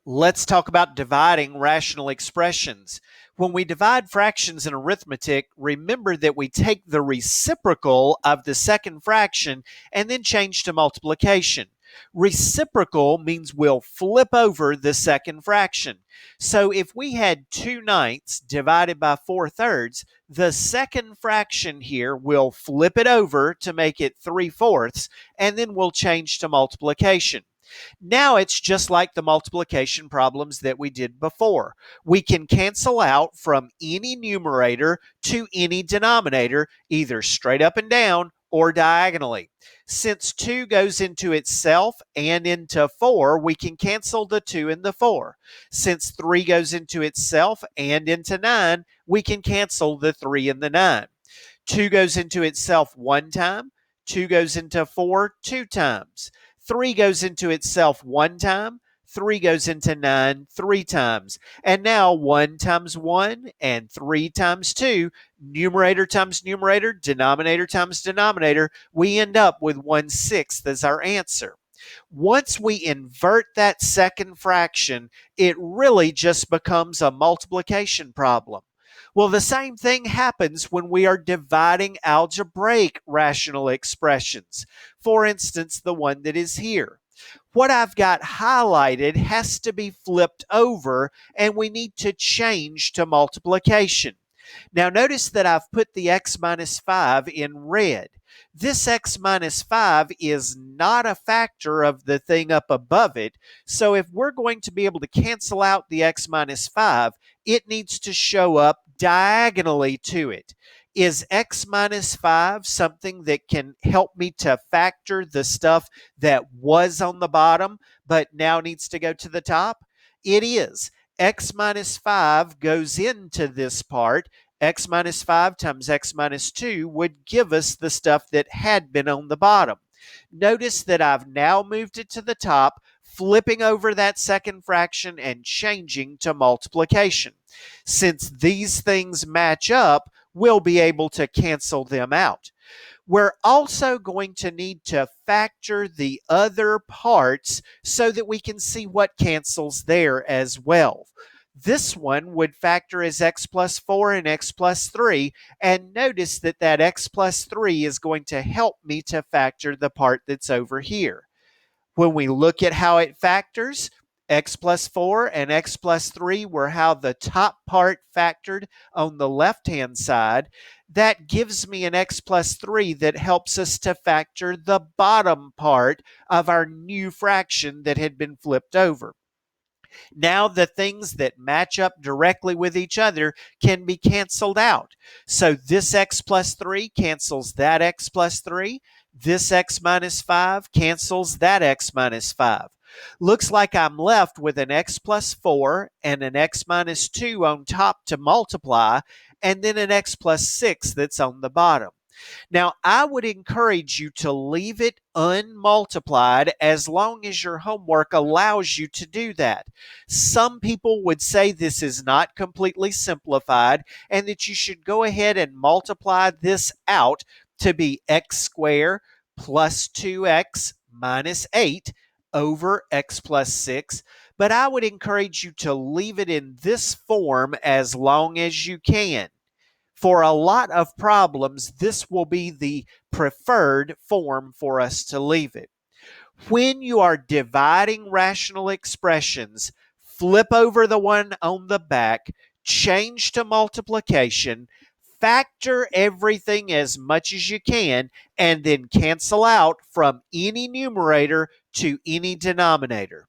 Let's talk about dividing rational expressions. When we divide fractions in arithmetic, remember that we take the reciprocal of the second fraction and then change to multiplication. Reciprocal means we'll flip over the second fraction. So if we had 2/9 divided by 4/3, the second fraction here will flip it over to make it 3/4, and then we'll change to multiplication. Now it's just like the multiplication problems that we did before. We can cancel out from any numerator to any denominator, either straight up and down or diagonally. Since 2 goes into itself and into 4, we can cancel the 2 and the 4. Since 3 goes into itself and into 9, we can cancel the 3 and the 9. 2 goes into itself one time, 2 goes into 4 two times. 3 goes into itself one time, 3 goes into 9 three times. And now 1 times 1 and 3 times 2, numerator times numerator, denominator times denominator, we end up with 1/6 as our answer. Once we invert that second fraction, it really just becomes a multiplication problem. Well, the same thing happens when we are dividing algebraic rational expressions. For instance, the one that is here. What I've got highlighted has to be flipped over, and we need to change to multiplication. Now notice that I've put the x minus 5 in red. This x minus 5 is not a factor of the thing up above it, so if we're going to be able to cancel out the x minus 5, it needs to show up diagonally to it. Is x minus 5 something that can help me to factor the stuff that was on the bottom but now needs to go to the top? It is. X minus 5 goes into this part. X minus 5 times x minus 2 would give us the stuff that had been on the bottom. Notice that I've now moved it to the top, flipping over that second fraction and changing to multiplication. Since these things match up, we'll be able to cancel them out. We're also going to need to factor the other parts so that we can see what cancels there as well. This one would factor as x plus 4 and x plus 3, and notice that that x plus 3 is going to help me to factor the part that's over here. When we look at how it factors, x plus 4 and x plus 3 were how the top part factored on the left-hand side. That gives me an x plus 3 that helps us to factor the bottom part of our new fraction that had been flipped over. Now the things that match up directly with each other can be canceled out. So this x plus 3 cancels that x plus 3. This x minus 5 cancels that x minus 5. Looks like I'm left with an x plus 4 and an x minus 2 on top to multiply, and then an x plus 6 that's on the bottom. Now, I would encourage you to leave it unmultiplied as long as your homework allows you to do that. Some people would say this is not completely simplified and that you should go ahead and multiply this out to be x squared plus 2x minus 8 over x plus 6. But I would encourage you to leave it in this form as long as you can. For a lot of problems, this will be the preferred form for us to leave it. When you are dividing rational expressions, flip over the one on the back, change to multiplication, factor everything as much as you can, and then cancel out from any numerator to any denominator.